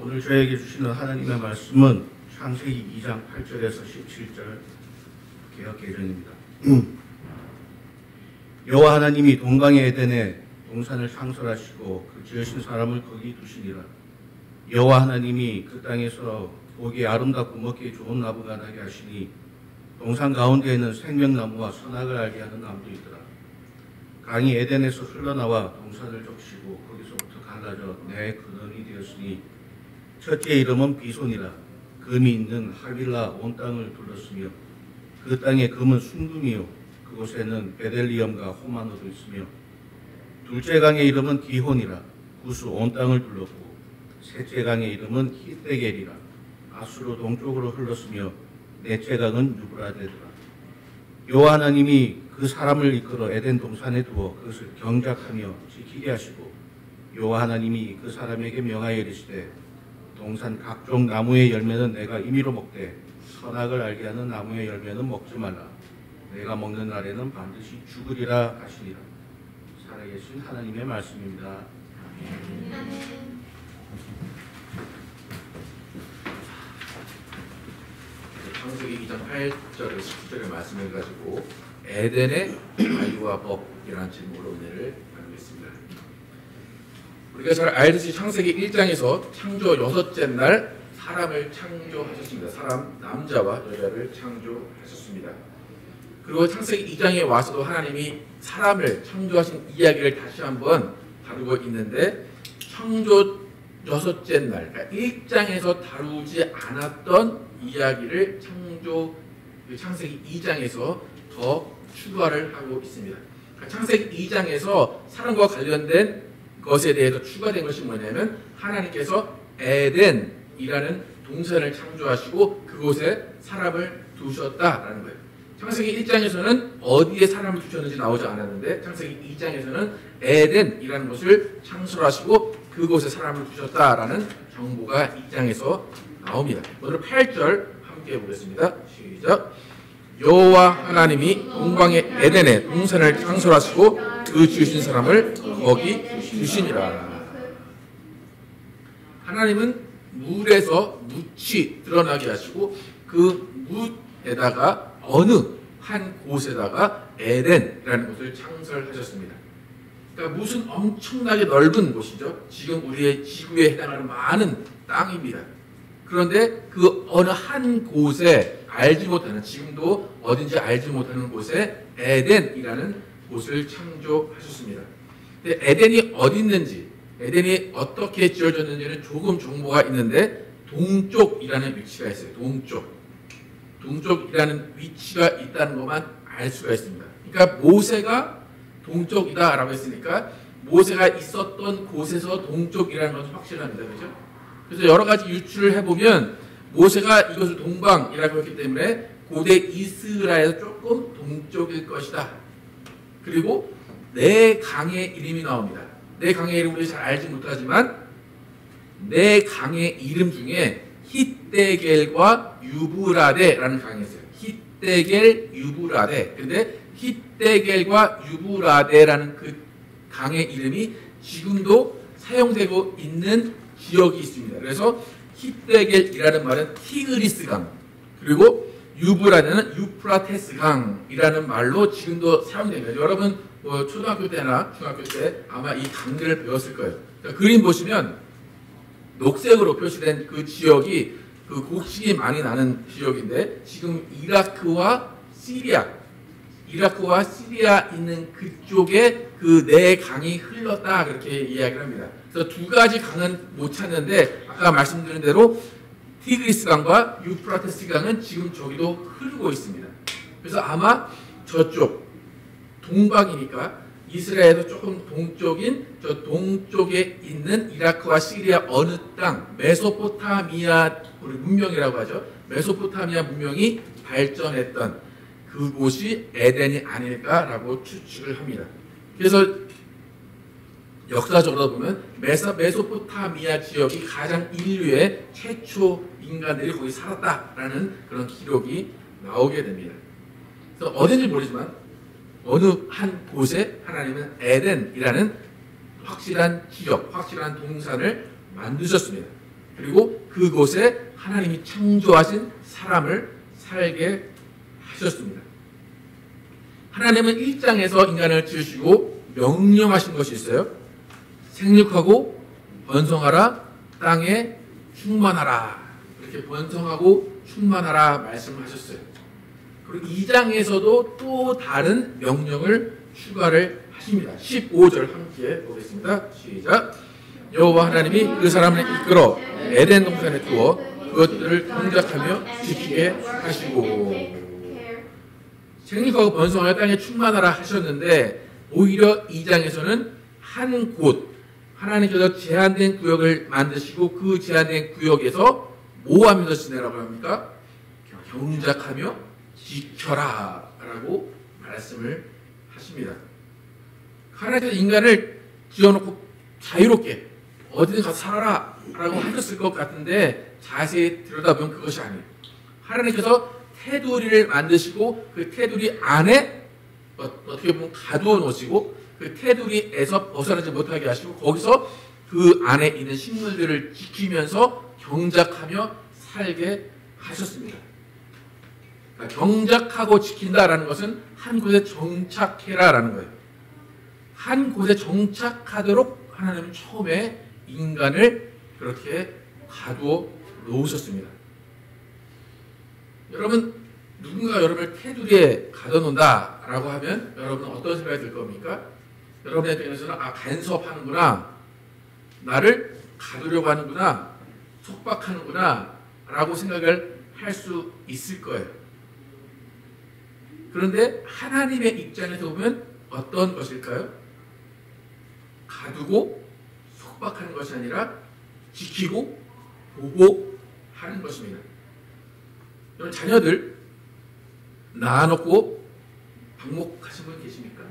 오늘 저에게 주시는 하나님의 말씀은 창세기 2장 8절에서 17절 개역 개정입니다. 여호와 하나님이 동강의 에덴에 동산을 창설하시고 그 지으신 사람을 거기 두시니라. 여호와 하나님이 그 땅에서 보기에 아름답고 먹기에 좋은 나무가 나게 하시니 동산 가운데에는 생명나무와 선악을 알게 하는 나무도 있더라. 강이 에덴에서 흘러나와 동산을 적시고 거기서부터 갈라져 네 근원이 되었으니 첫째 이름은 비손이라. 금이 있는 하빌라 온 땅을 둘렀으며 그 땅의 금은 순금이요 그곳에는 베델리엄과 호마노도 있으며 둘째 강의 이름은 기혼이라. 구스 온 땅을 둘렀고 셋째 강의 이름은 히데겔이라. 아수로 동쪽으로 흘렀으며 넷째 강은 유브라데더라. 여호와 하나님이 그 사람을 이끌어 에덴 동산에 두어 그것을 경작하며 지키게 하시고 여호와 하나님이 그 사람에게 명하여 이르시되 동산 각종 나무의 열매는 내가 임의로 먹되 선악을 알게 하는 나무의 열매는 먹지 말라. 내가 먹는 날에는 반드시 죽으리라 하시니라. 살아계신 하나님의 말씀입니다. 창세기 2장 8절에서 10절의 말씀을 가지고 에덴의 자유와 법이라는 제목으로 은혜를 나누겠습니다. 우리가 잘 알듯이 창세기 1장에서 창조 6째 날 사람을 창조하셨습니다. 사람 남자와 여자를 창조하셨습니다. 그리고 창세기 2장에 와서도 하나님이 사람을 창조하신 이야기를 다시 한번 다루고 있는데 창조 6째 날, 그러니까 1장에서 다루지 않았던 이야기를 창세기 2장에서 더 추가를 하고 있습니다. 그러니까 창세기 2장에서 사람과 관련된 것에 대해서 추가된 것이 뭐냐면 하나님께서 에덴이라는 동산을 창조하시고 그곳에 사람을 두셨다라는 거예요. 창세기 1장에서는 어디에 사람을 두셨는지 나오지 않았는데 창세기 2장에서는 에덴이라는 것을 창설하시고 그곳에 사람을 두셨다라는 정보가 2장에서 나옵니다. 오늘 8절 함께 보겠습니다. 시작. 여호와 하나님이 동방의 에덴에 동산을 창설하시고 그 지으신 사람을 거기 두시니라. 하나님은 물에서 묻이 드러나게 하시고 그 묻에다가 어느 한 곳에다가 에덴이라는 곳을 창설하셨습니다. 그러니까 무슨 엄청나게 넓은 곳이죠. 지금 우리의 지구에 해당하는 많은 땅입니다. 그런데 그 어느 한 곳에 알지 못하는, 지금도 어딘지 알지 못하는 곳에 에덴이라는 곳을 창조하셨습니다. 근데 에덴이 어디 있는지, 에덴이 어떻게 지어졌는지는 조금 정보가 있는데 동쪽이라는 위치가 있어요. 동쪽이라는 위치가 있다는 것만 알 수가 있습니다. 그러니까 모세가 동쪽이다라고 했으니까 모세가 있었던 곳에서 동쪽이라는 것은 확실합니다. 그렇죠? 그래서 여러 가지 유추를 해보면 모세가 이것을 동방이라고 했기 때문에 고대 이스라엘에서 조금 동쪽일 것이다. 그리고 네 강의 이름이 나옵니다. 네 강의 이름 우리 잘 알지 못하지만 네 강의 이름 중에 히데겔과 유브라데라는 강이 있어요. 히데겔, 유브라데. 근데 히데겔과 유브라데라는 그 강의 이름이 지금도 사용되고 있는 지역이 있습니다. 그래서 히데겔이라는 말은 티그리스 강, 그리고 유브라데는 유프라테스 강이라는 말로 지금도 사용됩니다. 여러분 초등학교 때나 중학교 때 아마 이 강들을 배웠을 거예요. 그러니까 그림 보시면 녹색으로 표시된 그 지역이 그 곡식이 많이 나는 지역인데 지금 이라크와 시리아 있는 그쪽에 그 네 강이 흘렀다 그렇게 이야기를 합니다. 그래서 두 가지 강은 못 찾는데 아까 말씀드린 대로 티그리스 강과 유프라테스 강은 지금 저기도 흐르고 있습니다. 그래서 아마 저쪽 동방이니까 이스라엘에서 조금 동쪽인 저 동쪽에 있는 이라크와 시리아 어느 땅, 메소포타미아 우리 문명이라고 하죠. 메소포타미아 문명이 발전했던 그곳이 에덴이 아닐까라고 추측을 합니다. 그래서 역사적으로 보면 메소포타미아 지역이 가장 인류의 최초 인간들이 거기 살았다라는 그런 기록이 나오게 됩니다. 그래서 어딘지 모르지만 어느 한 곳에 하나님은 에덴이라는 확실한 지역, 확실한 동산을 만드셨습니다. 그리고 그곳에 하나님이 창조하신 사람을 살게 하셨습니다. 하나님은 1장에서 인간을 지으시고 명령하신 것이 있어요. 생육하고 번성하라, 땅에 충만하라. 이렇게 번성하고 충만하라 말씀하셨어요. 그리고 2장에서도 또 다른 명령을 추가를 하십니다. 15절 함께 보겠습니다. 시작. 여호와 하나님이 그 사람을 이끌어 에덴 동산에 두어 그것들을 경작하며 지키게 하시고, 생육하고 번성하여 땅에 충만하라 하셨는데, 오히려 2장에서는 한 곳, 하나님께서 제한된 구역을 만드시고 그 제한된 구역에서 뭐 하면서 지내라고 합니까? 경작하며 지켜라 라고 말씀을 하십니다. 하나님께서 인간을 지어놓고 자유롭게 어디든 가서 살아라 라고 하셨을 것 같은데, 자세히 들여다보면 그것이 아니에요. 하나님께서 테두리를 만드시고 그 테두리 안에 어떻게 보면 가두어 놓으시고 그 테두리에서 벗어나지 못하게 하시고 거기서 그 안에 있는 식물들을 지키면서 경작하며 살게 하셨습니다. 그러니까 경작하고 지킨다라는 것은 한 곳에 정착해라라는 거예요. 한 곳에 정착하도록 하나님은 처음에 인간을 그렇게 가두어 놓으셨습니다. 여러분, 누군가 여러분을 테두리에 가둬놓는다라고 하면 여러분은 어떤 생각이 들 겁니까? 여러분의 입장에서는 간섭하는구나, 나를 가두려고 하는구나, 속박하는구나 라고 생각을 할 수 있을 거예요. 그런데 하나님의 입장에서 보면 어떤 것일까요? 가두고 속박하는 것이 아니라 지키고 보호하는 것입니다. 여러분, 자녀들 낳아놓고 방목하신 분 계십니까?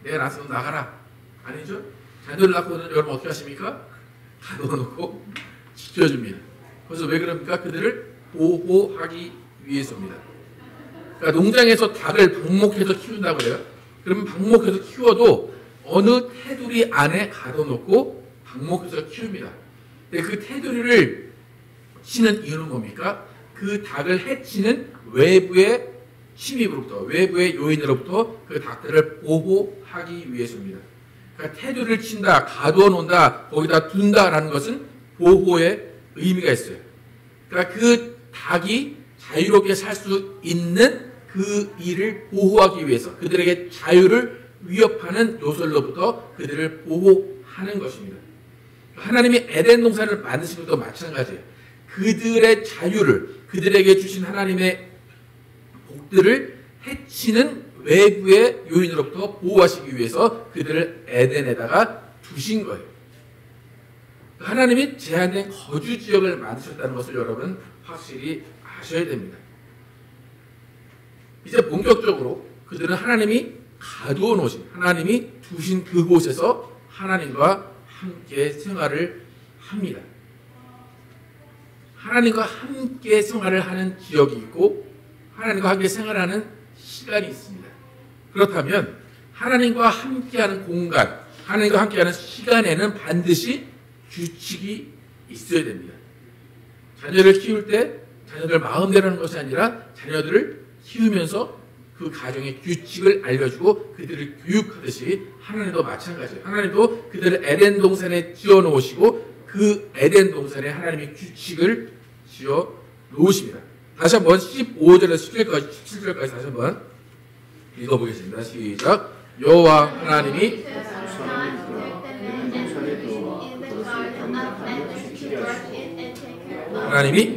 내가 낳아서 나가라. 아니죠? 자녀를 낳고는 여러분 어떻게 하십니까? 가둬놓고 지켜줍니다. 그래서 왜 그럽니까? 그들을 보호하기 위해서입니다. 그러니까 농장에서 닭을 방목해서 키운다고 해요. 그러면 방목해서 키워도 어느 테두리 안에 가둬놓고 방목해서 키웁니다. 근데 그 테두리를 치는 이유는 뭡니까? 그 닭을 해치는 외부의 침입으로부터, 외부의 요인으로부터 그 닭들을 보호하기 위해서입니다. 그러니까 테두리를 친다, 가두어 놓는다, 거기다 둔다라는 것은 보호의 의미가 있어요. 그러니까 그 닭이 자유롭게 살 수 있는 그 일을 보호하기 위해서, 그들에게 자유를 위협하는 요소로부터 그들을 보호하는 것입니다. 하나님이 에덴 동산을 만드신 것도 마찬가지예요. 그들의 자유를, 그들에게 주신 하나님의 복들을 해치는 외부의 요인으로부터 보호하시기 위해서 그들을 에덴에다가 두신 거예요. 하나님이 제한된 거주 지역을 만드셨다는 것을 여러분 확실히 아셔야 됩니다. 이제 본격적으로 그들은 하나님이 가두어 놓으신, 하나님이 두신 그곳에서 하나님과 함께 생활을 합니다. 하나님과 함께 생활을 하는 지역이 있고 하나님과 함께 생활하는 시간이 있습니다. 그렇다면 하나님과 함께하는 공간, 하나님과 함께하는 시간에는 반드시 규칙이 있어야 됩니다. 자녀를 키울 때 자녀들 마음대로 하는 것이 아니라 자녀들을 키우면서 그 가정의 규칙을 알려주고 그들을 교육하듯이 하나님도 마찬가지예요. 하나님도 그들을 에덴 동산에 지어 놓으시고 그 에덴 동산에 하나님의 규칙을 지어 놓으십니다. 다시 한번 15절에서 17절까지 다시 한번 읽어보겠습니다. 시작. 여호와 하나님이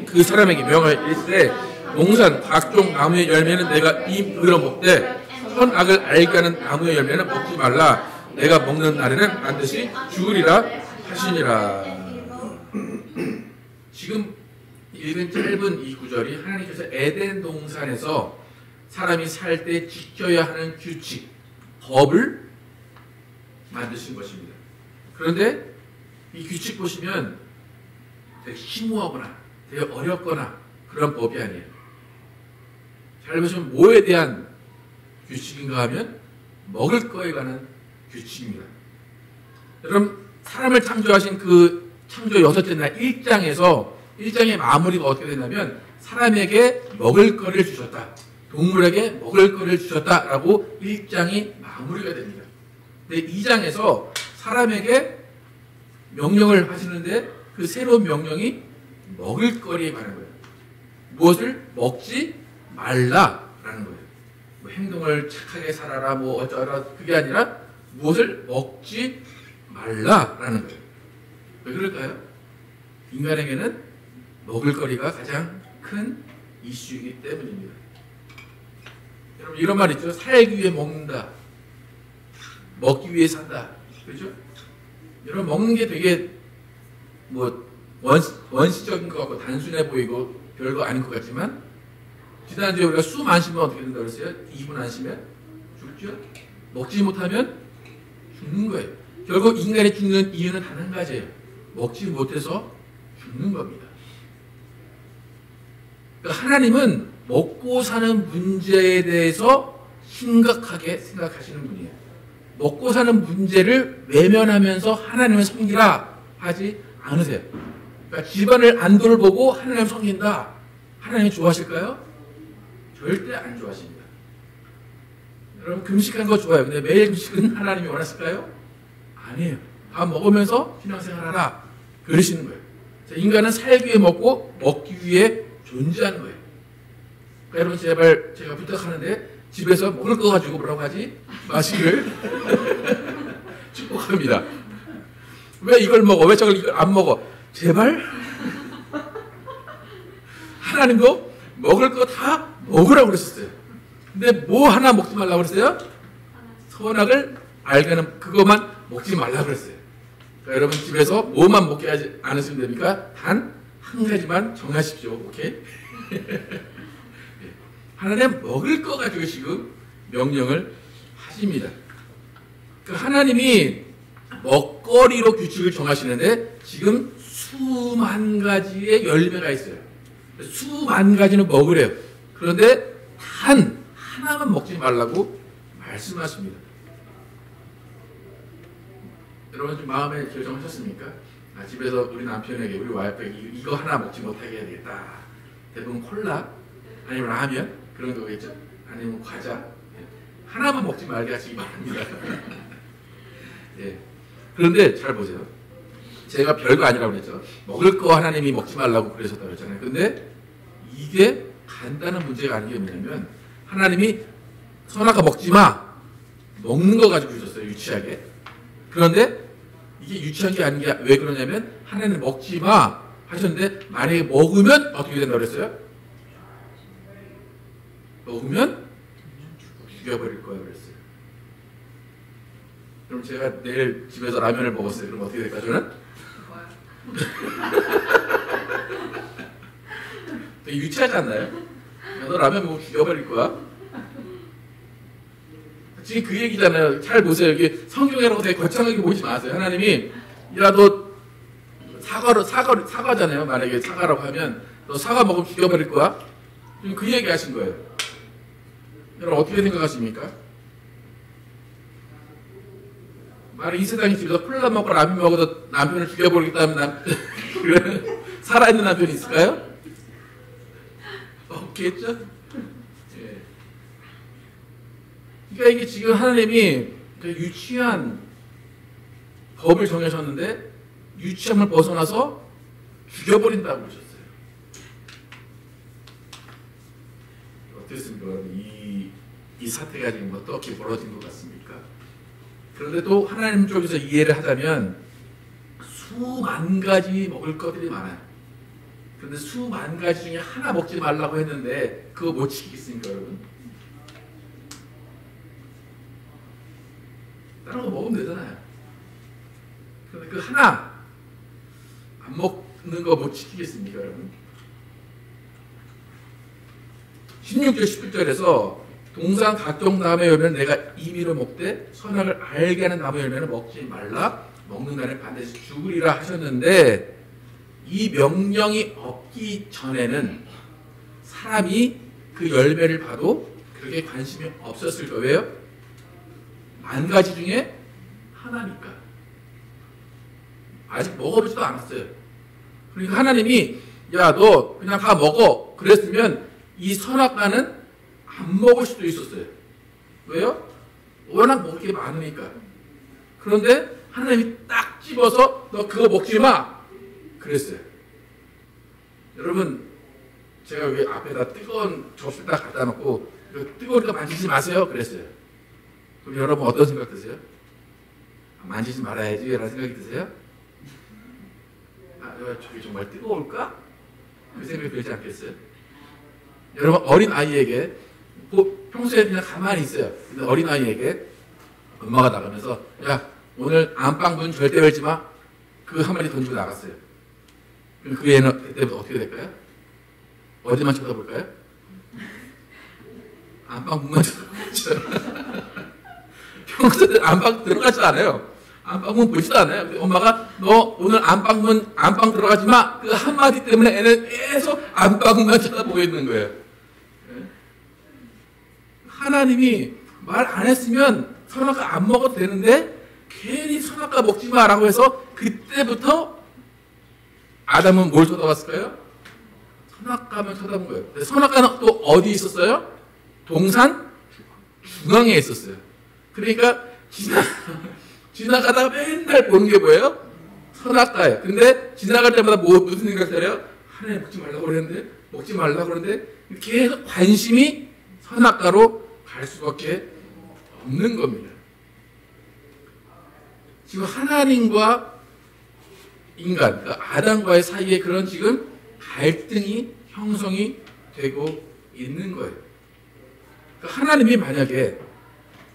그 사람에게 명하시되 농산 각종 나무의 열매는 내가 임의로 먹되 선악을 알게 하는 나무의 열매는 먹지 말라. 내가 먹는 날에는 반드시 죽으리라 하시니라. 지금 읽은 짧은 이 구절이 하나님께서 에덴 동산에서 사람이 살 때 지켜야 하는 규칙, 법을 만드신 것입니다. 그런데 이 규칙 보시면 되게 심오하거나 되게 어렵거나 그런 법이 아니에요. 잘 보시면 뭐에 대한 규칙인가 하면 먹을 거에 관한 규칙입니다. 여러분, 사람을 창조하신 그 창조 6째 날 1장의 마무리가 어떻게 되냐면 사람에게 먹을 거를 주셨다. 동물에게 먹을 거를 주셨다라고 1장이 마무리가 됩니다. 근데 2장에서 사람에게 명령을 하시는데 그 새로운 명령이 먹을 거리에 관한 거예요. 무엇을 먹지 말라라는 거예요. 뭐 행동을 착하게 살아라 뭐 어쩌라 그게 아니라 무엇을 먹지 말라라는 거예요. 왜 그럴까요? 인간에게는 먹을거리가 가장 큰 이슈이기 때문입니다. 여러분 이런 말 있죠. 살기 위해 먹는다. 먹기 위해 산다. 그렇죠? 여러분 먹는 게 되게 뭐 원시적인 것 같고 단순해 보이고 별거 아닌 것 같지만 지난주에 우리가 숨 안 쉬면 어떻게 된다고 그랬어요? 2분 안 쉬면 죽죠? 먹지 못하면 죽는 거예요. 결국 인간이 죽는 이유는 단 한 가지예요. 먹지 못해서 죽는 겁니다. 그러니까 하나님은 먹고 사는 문제에 대해서 심각하게 생각하시는 분이에요. 먹고 사는 문제를 외면하면서 하나님을 섬기라 하지 않으세요. 그러니까 집안을 안 돌보고 하나님을 섬긴다. 하나님이 좋아하실까요? 절대 안 좋아하십니다. 여러분 금식하는 거 좋아요. 근데 매일 금식은 하나님이 원하실까요? 아니에요. 밥 먹으면서 신앙생활하라. 그러시는 거예요. 인간은 살기 위해 먹고 먹기 위해 존재하는 거예요. 그러니까 여러분 제발 제가 부탁하는데 집에서 먹을 거 가지고 뭐라고 하지 마시기를 축복합니다. 왜 이걸 먹어? 왜 저걸 이걸 안 먹어? 제발 하나님도 먹을 거 다 먹으라고 그랬었어요. 근데 뭐 하나 먹지 말라고 그랬어요? 선악을 알게 하는 그것만 먹지 말라고 그랬어요. 그러니까 여러분 집에서 뭐만 먹게 하지 않으시면 됩니까? 단 한 가지만 정하십시오. 오케이? 하나님 먹을 거 가지고 지금 명령을 하십니다. 그러니까 하나님이 먹거리로 규칙을 정하시는데 지금 수만 가지의 열매가 있어요. 수만 가지는 먹으래요. 그런데 단 하나만 먹지 말라고 말씀하십니다. 여러분 좀 마음에 결정하셨습니까? 집에서 우리 남편에게 우리 와이프에게 이거 하나 먹지 못하게 해야 되겠다. 대부분 콜라 아니면 라면 그런 거겠죠. 아니면 과자 하나만 먹지 말게 하시기 바랍니다. 예. 그런데 잘 보세요. 제가 별거 아니라고 그랬죠. 먹을 거 하나님이 먹지 말라고 그러셨다고 그랬잖아요. 근데 이게 간단한 문제가 아닌 게 뭐냐면 하나님이 선악과 먹지 마. 먹는 거 가지고 주셨어요. 유치하게. 그런데 이게 유치한 게 아닌 게 왜 그러냐면 하나님 먹지 마 하셨는데 만약에 먹으면 어떻게 된다고 그랬어요? 먹으면 죽여버릴 거야 그랬어요. 그럼 제가 내일 집에서 라면을 먹었어요. 그럼 어떻게 될까 저는? 되게 유치하지 않나요? 야, 너 라면 먹으면 죽여버릴 거야? 지금 그 얘기잖아요. 잘 보세요. 여기 성경이라고 되게 거창하게 보지 마세요. 하나님이 야 너 사과잖아요. 만약에 사과라고 하면 너 사과 먹으면 죽여버릴 거야? 지금 그 얘기 하신 거예요. 여러분 어떻게 생각하십니까? 만약 이 세상에 집에서 콜라 먹고 라면 먹어도 남편을 죽여버리겠다면 살아있는 남편이 있을까요? 없겠죠? 예. 그러니까 이게 지금 하나님이 유치한 법을 정하셨는데 유치함을 벗어나서 죽여버린다고 그러셨어요. 어떻습니까? 이 사태가 지금 어떻게 벌어진 것 같습니까? 그런데 또 하나님 쪽에서 이해를 하자면 수만 가지 먹을 것들이 많아요. 그런데 수만 가지 중에 하나 먹지 말라고 했는데 그거 못 지키겠습니까, 여러분? 다른 거 먹으면 되잖아요. 그런데 그 하나 안 먹는 거 못 지키겠습니까, 여러분? 16절 17절에서 동산 각종 나무의 열매는 내가 임의로 먹되 선악을 알게 하는 나무의 열매는 먹지 말라. 먹는 날에 반드시 죽으리라 하셨는데 이 명령이 없기 전에는 사람이 그 열매를 봐도 그렇게 관심이 없었을 거예요. 만 가지 중에 하나니까. 아직 먹어보지도 않았어요. 그러니까 하나님이 야, 너 그냥 다 먹어. 그랬으면 이 선악과는 안 먹을 수도 있었어요. 왜요? 워낙 먹을 게 많으니까. 그런데 하나님이 딱 집어서 너 그거 먹지 마. 그랬어요. 여러분, 제가 여기 앞에다 뜨거운 접시에다 갖다 놓고 뜨거우니까 만지지 마세요. 그랬어요. 그럼 여러분 어떤 생각 드세요? 만지지 말아야지 라는 생각이 드세요? 아, 저게 정말 뜨거울까? 그 생각이 들지 않겠어요? 여러분 어린 아이에게 평소에 그냥 가만히 있어요. 근데 어린 아이에게 엄마가 나가면서 야, 오늘 안방문 절대 열지 마. 그 한마디 던지고 나갔어요. 그럼 그 애는 그때부터 어떻게 될까요? 어디만 쳐다볼까요? 안방문만 쳐다보죠. 평소에 안방 들어가지도 않아요. 안방문 보지도 않아요. 엄마가 너 오늘 안방 들어가지 마. 그 한마디 때문에 애는 계속 안방문만 쳐다보고 있는 거예요. 하나님이 말 안 했으면 선악과 안 먹어도 되는데 괜히 선악과 먹지 마라고 해서 그때부터 아담은 뭘 쳐다봤을까요? 선악과만 쳐다본 거예요. 선악과는 또 어디 있었어요? 동산 중앙에 있었어요. 그러니까 지나가다가 맨날 보는 게 뭐예요? 선악과예요. 근데 지나갈 때마다 무슨 생각 들어요? 하나님 먹지 말라고 그랬는데, 먹지 말라고 그랬는데, 계속 관심이 선악과로 갈 수밖에 없는 겁니다. 지금 하나님과 인간, 그러니까 아담과의 사이에 그런 지금 갈등이 형성이 되고 있는 거예요. 그러니까 하나님이 만약에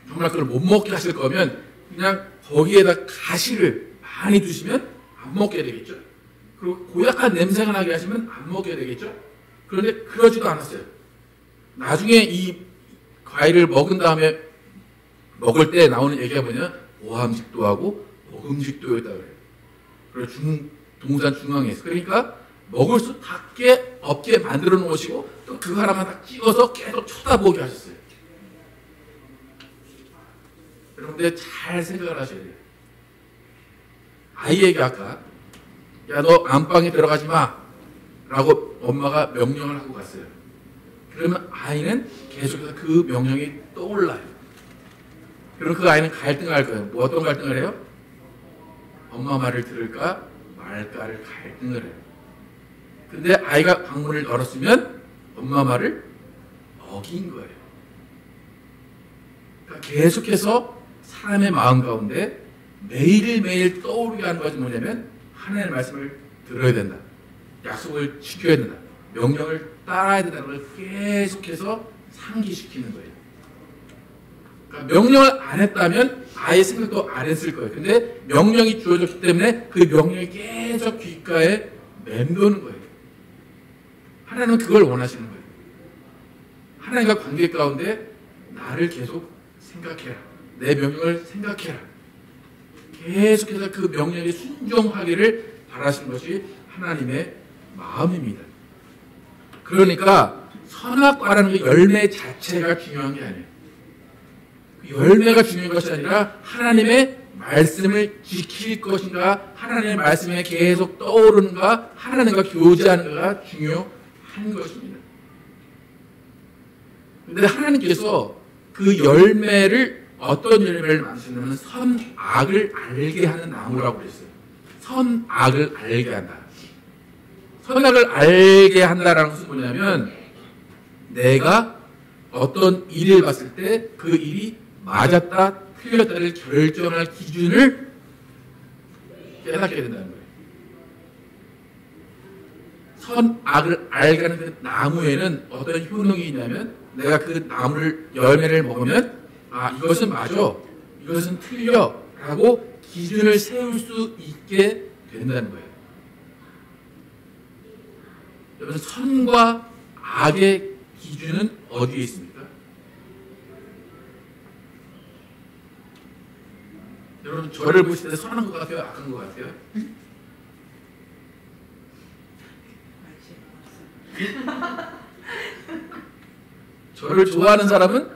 정말 그걸 못 먹게 하실 거면 그냥 거기에다 가시를 많이 두시면 안 먹게 되겠죠. 그리고 고약한 냄새가 나게 하시면 안 먹게 되겠죠. 그런데 그러지도 않았어요. 나중에 이 과일을 먹은 다음에 먹을 때 나오는 얘기가 뭐냐? 모함직도 하고 먹음직도였다 그래요. 그리고 동산 중앙에 있어. 그러니까 먹을 수 닿게 없게 만들어 놓으시고 또 그거 하나만 딱 찍어서 계속 쳐다보게 하셨어요. 여러분들 잘 생각을 하셔야 돼요. 아이에게 아까 야, 너 안방에 들어가지 마 라고 엄마가 명령을 하고 갔어요. 그러면 아이는 계속해서 그 명령이 떠올라요. 그럼 그 아이는 갈등할 거예요. 뭐 어떤 갈등을 해요? 엄마 말을 들을까 말까를 갈등을 해요. 근데 아이가 방문을 열었으면 엄마 말을 어긴 거예요. 그러니까 계속해서 사람의 마음 가운데 매일매일 떠오르게 하는 것이 뭐냐면 하나님의 말씀을 들어야 된다. 약속을 지켜야 된다. 명령을 따라야 된다는 걸 계속해서 상기시키는 거예요. 그러니까 명령을 안 했다면 아예 생각도 안 했을 거예요. 근데 명령이 주어졌기 때문에 그 명령이 계속 귓가에 맴도는 거예요. 하나님은 그걸 원하시는 거예요. 하나님과 관계 가운데 나를 계속 생각해라. 내 명령을 생각해라. 계속해서 그 명령에 순종하기를 바라시는 것이 하나님의 마음입니다. 그러니까 선악과라는 그 열매 자체가 중요한 게 아니에요. 그 열매가 중요한 것이 아니라 하나님의 말씀을 지킬 것인가, 하나님의 말씀에 계속 떠오르는가, 하나님과 교제하는가가 중요한 것입니다. 그런데 하나님께서 그 열매를 어떤 열매를 만드시냐면 선악을 알게 하는 나무라고 그랬어요. 선악을 알게 한다. 선악을 알게 한다라는 것은 뭐냐면 내가 어떤 일을 봤을 때 그 일이 맞았다 틀렸다를 결정할 기준을 깨닫게 된다는 거예요. 선악을 알게 하는 그 나무에는 어떤 효능이 있냐면 내가 그 나무를 열매를 먹으면 아 이것은 맞아 이것은 틀려 라고 기준을 세울 수 있게 된다는 거예요. 여러분 선과 악의 기준은 어디에 있습니까? 여러분 저를 보실 때 선한 것 같아요? 악한 것 같아요? 저를 좋아하는 사람은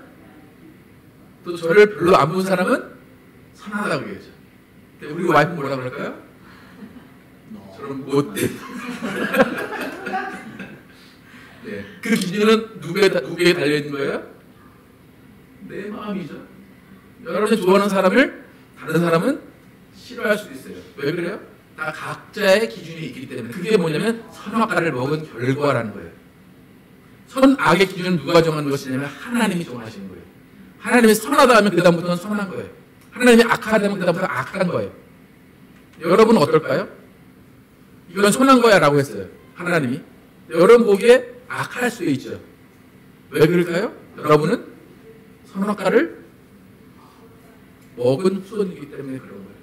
또 저를 별로 안 본 사람은 선하다고 얘기하죠. 우리 와이프 뭐라 그럴까요? 저런 못된. 네. 그 기준은 누구에게 달려있는 거예요? 내 마음이죠. 여러분이 좋아하는 사람을 다른 사람은 싫어할 수도 있어요. 왜 그래요? 다 각자의 기준이 있기 때문에. 그게 뭐냐면 선악과를 먹은 결과라는 거예요. 선악의 기준은 누가 정하는 것이냐면 하나님이 정하시는 거예요. 하나님이 선하다 하면 그 다음부터는 선한 거예요. 하나님이 악하다 하면 그 다음부터 악한 거예요. 여러분은 어떨까요? 이건 선한 거야 라고 했어요. 하나님이. 여러분 보기에 악할 수 있죠. 왜 그럴까요? 여러분은 선악과를 먹은 후손이기 때문에 그런 거예요.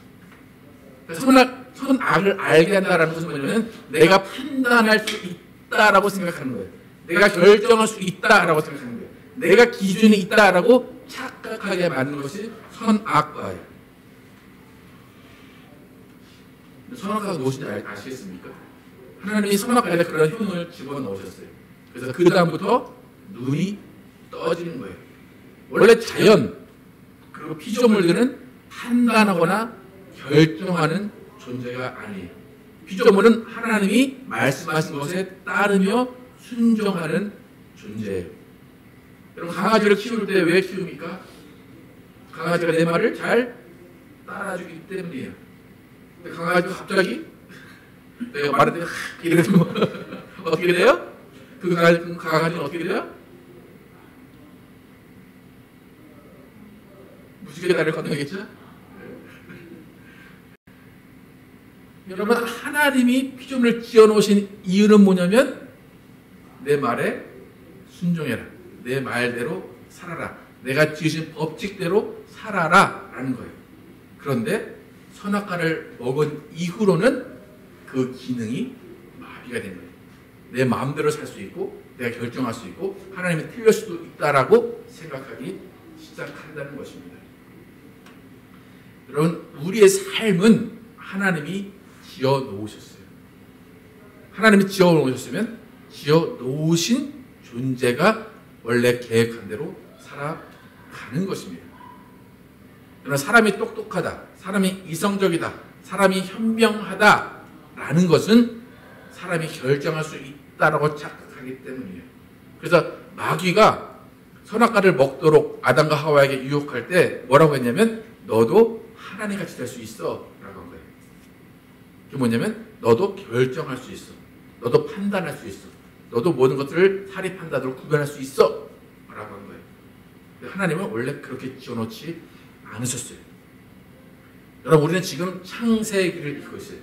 그러니까 선악을 알게 한다는 것은 뭐냐면 내가 판단할 수 있다라고 생각하는 거예요. 내가 결정할 수 있다라고 생각하는 거예요. 내가 기준이 있다라고 착각하게 만드는 것이 선악과예요. 선악과가 무엇인지 아시겠습니까? 하나님이 선악과에 그런 효능을 집어넣으셨어요. 그래서 그 다음부터 눈이 떠지는 거예요. 원래 자연 그리고 피조물들은 판단하거나 결정하는 존재가 아니에요. 피조물은 하나님이 말씀하신 것에 따르며 순종하는 존재예요. 여러분 강아지를 키울 때 왜 키웁니까? 강아지가 내 말을 잘 따라주기 때문이에요. 근데 강아지가 갑자기 내가 말할 때 이러면 어떻게 돼요? 그 강아지는 어떻게 돼요? 무지개 다리를 건너겠죠? 여러분 하나님이 피조물을 지어놓으신 이유는 뭐냐면 내 말에 순종해라. 내 말대로 살아라. 내가 지으신 법칙대로 살아라 라는 거예요. 그런데 선악과를 먹은 이후로는 그 기능이 마비가 된 거예요. 내 마음대로 살 수 있고 내가 결정할 수 있고 하나님이 틀릴 수도 있다라고 생각하기 시작한다는 것입니다. 여러분 우리의 삶은 하나님이 지어놓으셨어요. 하나님이 지어놓으셨으면 지어놓으신 존재가 원래 계획한 대로 살아가는 것입니다. 그러나 사람이 똑똑하다, 사람이 이성적이다, 사람이 현명하다라는 것은 사람이 결정할 수 있다라고 착각하기 때문이에요. 그래서 마귀가 선악과를 먹도록 아담과 하와에게 유혹할 때 뭐라고 했냐면 너도 하나님같이 될 수 있어 라고 한 거예요. 그게 뭐냐면 너도 결정할 수 있어. 너도 판단할 수 있어. 너도 모든 것들을 사리 판단으로 구별할 수 있어 라고 한 거예요. 근데 하나님은 원래 그렇게 지어놓지 않으셨어요. 여러분 우리는 지금 창세기를 읽고 있어요.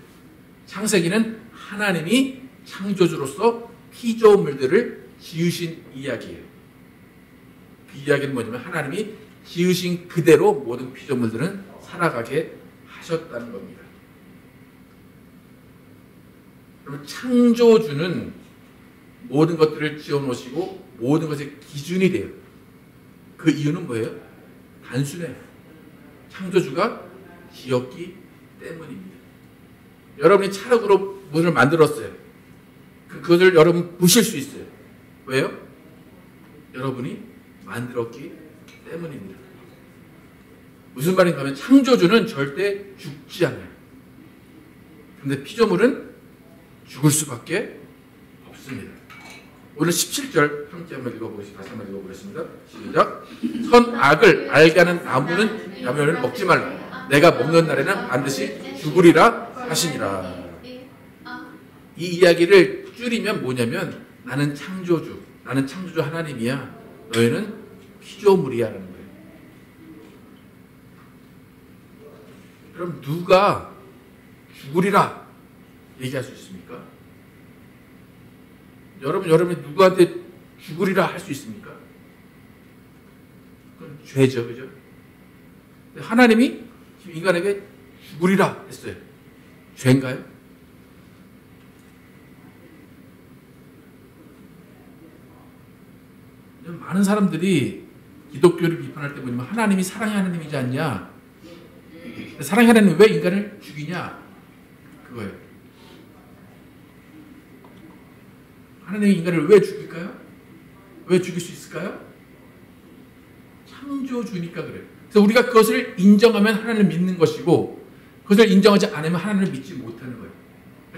창세기는 하나님이 창조주로서 피조물들을 지으신 이야기예요. 그 이야기는 뭐냐면 하나님이 지으신 그대로 모든 피조물들은 살아가게 하셨다는 겁니다. 그럼 창조주는 모든 것들을 지어놓으시고 모든 것의 기준이 돼요. 그 이유는 뭐예요? 단순해요. 창조주가 지었기 때문입니다. 여러분이 찰흙으로 문을 만들었어요. 그것을 여러분 부실 수 있어요. 왜요? 여러분이 만들었기 때문입니다. 무슨 말인가 하면 창조주는 절대 죽지 않아요. 그런데 피조물은 죽을 수밖에 없습니다. 오늘 17절 함께 한번 읽어보겠습니다. 다시 한번 읽어보겠습니다. 시작. 선악을 알게 하는 나무는 먹지 말라. 내가 먹는 날에는 반드시 죽으리라 하시니라. 이 이야기를 줄이면 뭐냐면 나는 창조주 하나님이야. 너희는 피조물이야 라는 거예요. 그럼 누가 죽으리라 얘기할 수 있습니까? 여러분이 누구한테 죽으리라 할 수 있습니까? 그건 죄죠, 그죠? 하나님이 지금 인간에게 죽으리라 했어요. 죄인가요? 많은 사람들이 기독교를 비판할 때 뭐냐면 하나님이 사랑의 하나님이지 않냐? 사랑의 하나님이 왜 인간을 죽이냐? 그거예요. 하나님이 인간을 왜 죽일까요? 왜 죽일 수 있을까요? 창조주니까 그래요. 그래서 우리가 그것을 인정하면 하나님을 믿는 것이고 그것을 인정하지 않으면 하나님을 믿지 못하는 거예요.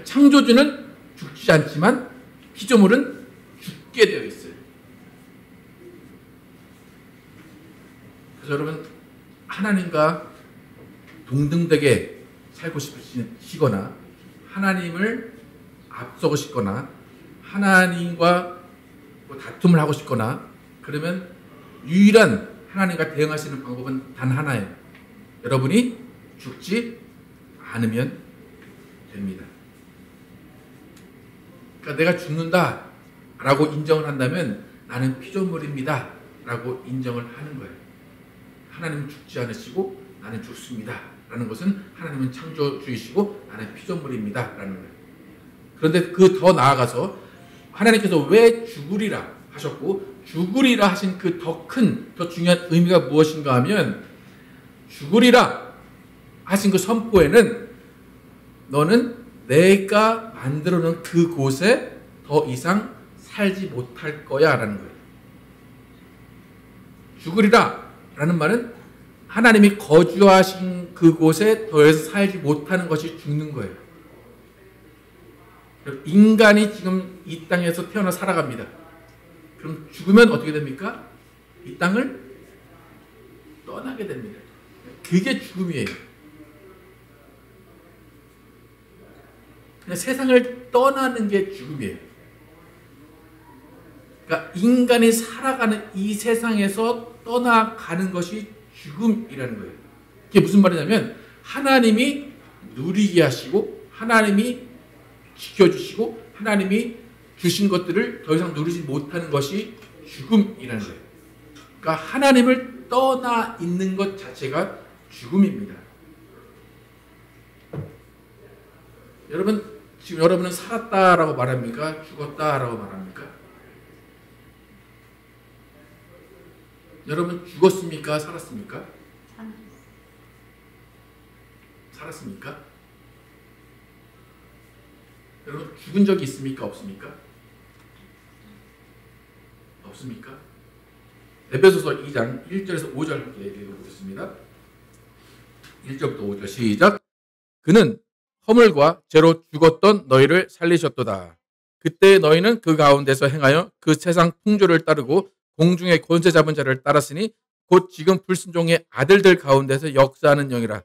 창조주는 죽지 않지만 피조물은 죽게 되어 있어요. 그래서 여러분, 하나님과 동등되게 살고 싶으시거나 하나님을 앞서고 싶거나 하나님과 뭐 다툼을 하고 싶거나 그러면 유일한 하나님과 대응하시는 방법은 단 하나예요. 여러분이 죽지 않으면 됩니다. 그러니까 내가 죽는다 라고 인정을 한다면 나는 피조물입니다 라고 인정을 하는 거예요. 하나님은 죽지 않으시고 나는 죽습니다 라는 것은 하나님은 창조주이시고 나는 피조물입니다 라는 거예요. 그런데 그 더 나아가서 하나님께서 왜 죽으리라 하셨고 죽으리라 하신 그 더 큰, 더 중요한 의미가 무엇인가 하면 죽으리라 하신 그 선포에는 너는 내가 만들어 놓은 그곳에 더 이상 살지 못할 거야 라는 거예요. 죽으리라 라는 말은 하나님이 거주하신 그곳에 더 이상 살지 못하는 것이 죽는 거예요. 인간이 지금 이 땅에서 태어나 살아갑니다. 그럼 죽으면 어떻게 됩니까? 이 땅을 떠나게 됩니다. 그게 죽음이에요. 그냥 세상을 떠나는 게 죽음이에요. 그러니까 인간이 살아가는 이 세상에서 떠나가는 것이 죽음이라는 거예요. 이게 무슨 말이냐면 하나님이 누리게 하시고 하나님이 지켜주시고 하나님이 주신 것들을 더 이상 누리지 못하는 것이 죽음이라는 거예요. 그러니까 하나님을 떠나 있는 것 자체가 죽음입니다. 여러분, 지금 여러분은 살았다라고 말합니까? 죽었다라고 말합니까? 여러분 죽었습니까? 살았습니까? 살았습니까? 여러분 죽은 적이 있습니까? 없습니까? 없습니까? 에베소서 2장 1절에서 5절 함께 읽어보겠습니다. 1절부터 5절 시작. 그는 허물과 죄로 죽었던 너희를 살리셨도다. 그때 너희는 그 가운데서 행하여 그 세상 풍조를 따르고 공중의 권세 잡은 자를 따랐으니 곧 지금 불순종의 아들들 가운데서 역사하는 영이라.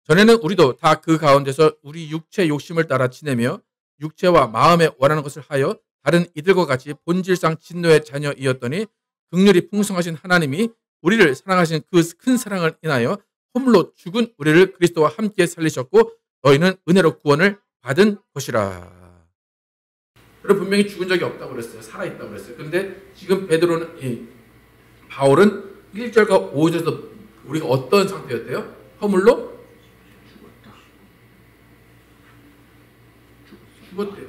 전에는 우리도 다 그 가운데서 우리 육체 욕심을 따라 지내며 육체와 마음에 원하는 것을 하여 다른 이들과 같이 본질상 진노의 자녀이었더니 긍휼이 풍성하신 하나님이 우리를 사랑하신 그 큰 사랑을 인하여 허물로 죽은 우리를 그리스도와 함께 살리셨고 너희는 은혜로 구원을 받은 것이라. 여러분 분명히 죽은 적이 없다고 그랬어요. 살아있다고 그랬어요. 그런데 지금 바울은 1절과 5절에서 우리가 어떤 상태였대요? 허물로 죽었대요.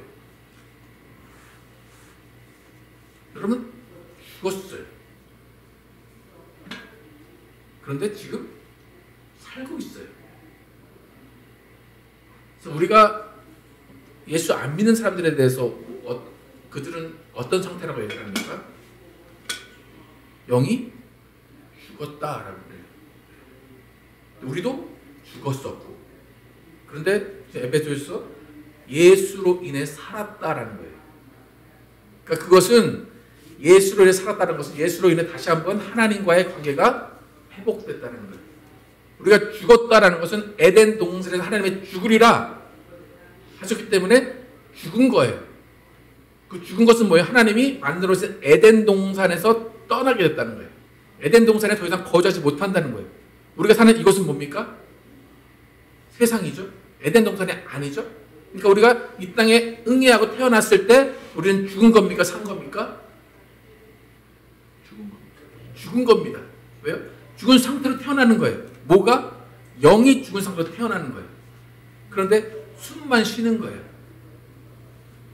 여러분 죽었어요. 그런데 지금 살고 있어요. 그래서 우리가 예수 안 믿는 사람들에 대해서 그들은 어떤 상태라고 얘기합니까? 영이 죽었다라고 그래요. 우리도 죽었었고 그런데 에베소에서 예수로 인해 살았다라는 거예요. 그러니까 그것은 예수로 인해 살았다는 것은 예수로 인해 다시 한번 하나님과의 관계가 회복됐다는 거예요. 우리가 죽었다라는 것은 에덴 동산에서 하나님의 죽으리라 하셨기 때문에 죽은 거예요. 그 죽은 것은 뭐예요? 하나님이 만들어진 에덴 동산에서 떠나게 됐다는 거예요. 에덴 동산에 더 이상 거주하지 못한다는 거예요. 우리가 사는 이곳은 뭡니까? 세상이죠. 에덴 동산이 아니죠. 그러니까 우리가 이 땅에 응애하고 태어났을 때 우리는 죽은 겁니까? 산 겁니까? 죽은 겁니다. 죽은 겁니다. 왜요? 죽은 상태로 태어나는 거예요. 뭐가? 영이 죽은 상태로 태어나는 거예요. 그런데 숨만 쉬는 거예요.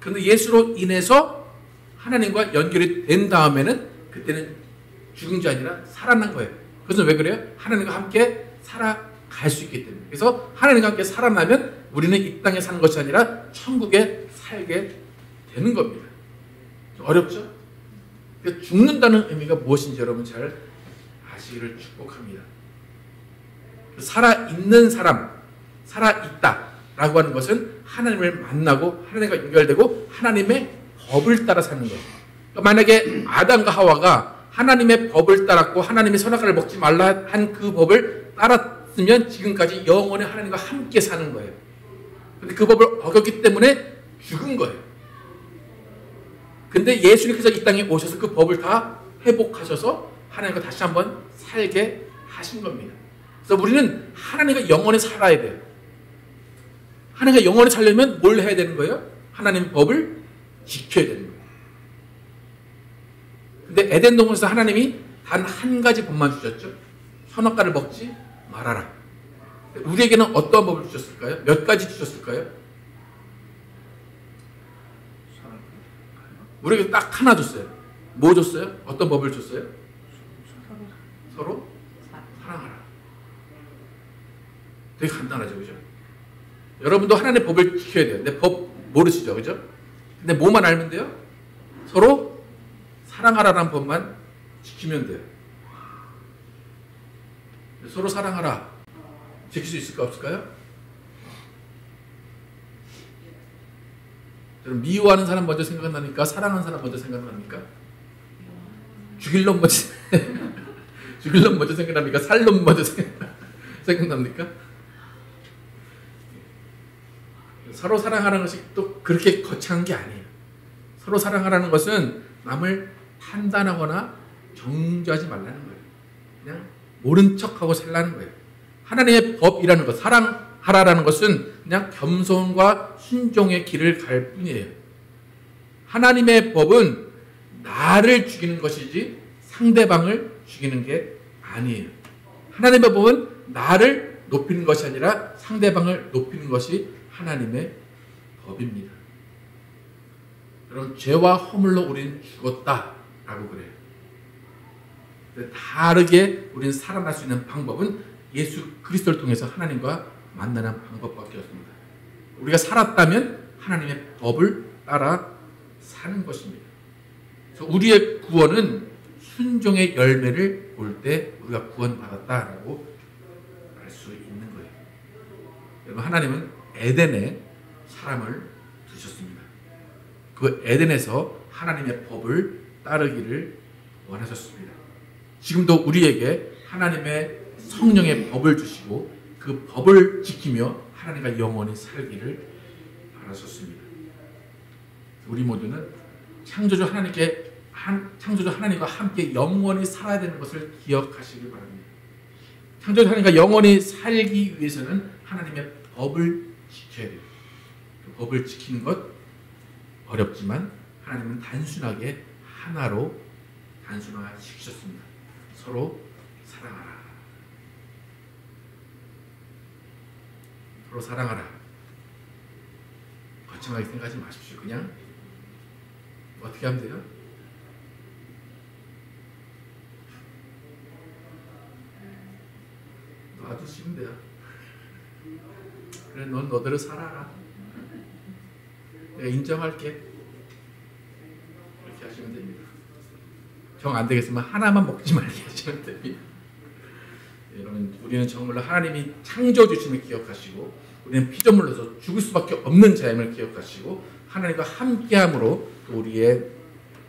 그런데 예수로 인해서 하나님과 연결이 된 다음에는 그때는 죽은 게 아니라 살아난 거예요. 그래서 왜 그래요? 하나님과 함께 살아갈 수 있기 때문에. 그래서 하나님과 함께 살아나면 우리는 이 땅에 사는 것이 아니라 천국에 살게 되는 겁니다. 좀 어렵죠? 그러니까 죽는다는 의미가 무엇인지 여러분 잘 아시기를 축복합니다. 살아있는 사람, 살아있다 라고 하는 것은 하나님을 만나고 하나님과 연결되고 하나님의 법을 따라 사는 거예요. 그러니까 만약에 아담과 하와가 하나님의 법을 따랐고 하나님의 선악과를 먹지 말라 한 그 법을 따랐으면 지금까지 영원히 하나님과 함께 사는 거예요. 근데 그 법을 어겼기 때문에 죽은 거예요. 근데 예수님께서 이 땅에 오셔서 그 법을 다 회복하셔서 하나님과 다시 한번 살게 하신 겁니다. 그래서 우리는 하나님과 영원히 살아야 돼요. 하나님과 영원히 살려면 뭘 해야 되는 거예요? 하나님의 법을 지켜야 되는 거예요. 근데 에덴 동산에서 하나님이 단 한 가지 법만 주셨죠. 선악과를 먹지 말아라. 우리에게는 어떤 법을 주셨을까요? 몇 가지 주셨을까요? 우리에게 딱 하나 줬어요. 뭐 줬어요? 어떤 법을 줬어요? 서로 사랑하라. 되게 간단하죠, 그죠? 여러분도 하나님의 법을 지켜야 돼요. 근데 법 모르시죠, 그죠? 근데 뭐만 알면 돼요? 서로 사랑하라라는 법만 지키면 돼요. 서로 사랑하라. 지킬 수 있을까 없을까요? 미워하는 사람 먼저 생각납니까? 사랑하는 사람 먼저 생각납니까? 죽일 놈 먼저 죽일 놈 먼저 생각납니까? 살 놈 먼저 생각납니까? 서로 사랑하는 것이 또 그렇게 거창한 게 아니에요. 서로 사랑하라는 것은 남을 판단하거나 정죄하지 말라는 거예요. 그냥 모른 척하고 살라는 거예요. 하나님의 법이라는 것, 사랑하라라는 것은 그냥 겸손과 순종의 길을 갈 뿐이에요. 하나님의 법은 나를 죽이는 것이지 상대방을 죽이는 게 아니에요. 하나님의 법은 나를 높이는 것이 아니라 상대방을 높이는 것이 하나님의 법입니다. 여러분, 죄와 허물로 우리는 죽었다라고 그래요. 다르게 우리는 살아날 수 있는 방법은 예수 그리스도를 통해서 하나님과 만나는 방법밖에 없습니다. 우리가 살았다면 하나님의 법을 따라 사는 것입니다. 그래서 우리의 구원은 순종의 열매를 볼 때 우리가 구원받았다라고 알 수 있는 거예요. 여러분, 하나님은 에덴에 사람을 두셨습니다. 그 에덴에서 하나님의 법을 따르기를 원하셨습니다. 지금도 우리에게 하나님의 성령의 법을 주시고 그 법을 지키며 하나님과 영원히 살기를 바라셨습니다. 우리 모두는 창조주 하나님과 함께 영원히 살아야 되는 것을 기억하시길 바랍니다. 창조주 하나님과 영원히 살기 위해서는 하나님의 법을 지켜야 돼요. 그 법을 지키는 것 어렵지만 하나님은 단순하게 하나로 단순화시키셨습니다. 서로 사랑하라. 서로 사랑하라. 거창하게 생각하지 마십시오. 그냥 어떻게 하면 돼요? 놔두시면 돼요. 그래, 넌 너대로 살아라. 내가 인정할게. 이렇게 하시면 됩니다. 정 안 되겠으면 하나만 먹지 말게 하시면 됩니다. 여러분, 우리는 정말로 하나님이 창조주심을 기억하시고 우리는 피조물로서 죽을 수밖에 없는 자임을 기억하시고 하나님과 함께함으로 또 우리의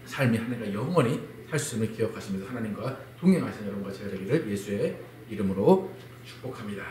삶이 하나님과 영원히 살 수 있음을 기억하시면서 하나님과 동행하시는 여러분과 제가 되기를 예수의 이름으로 축복합니다.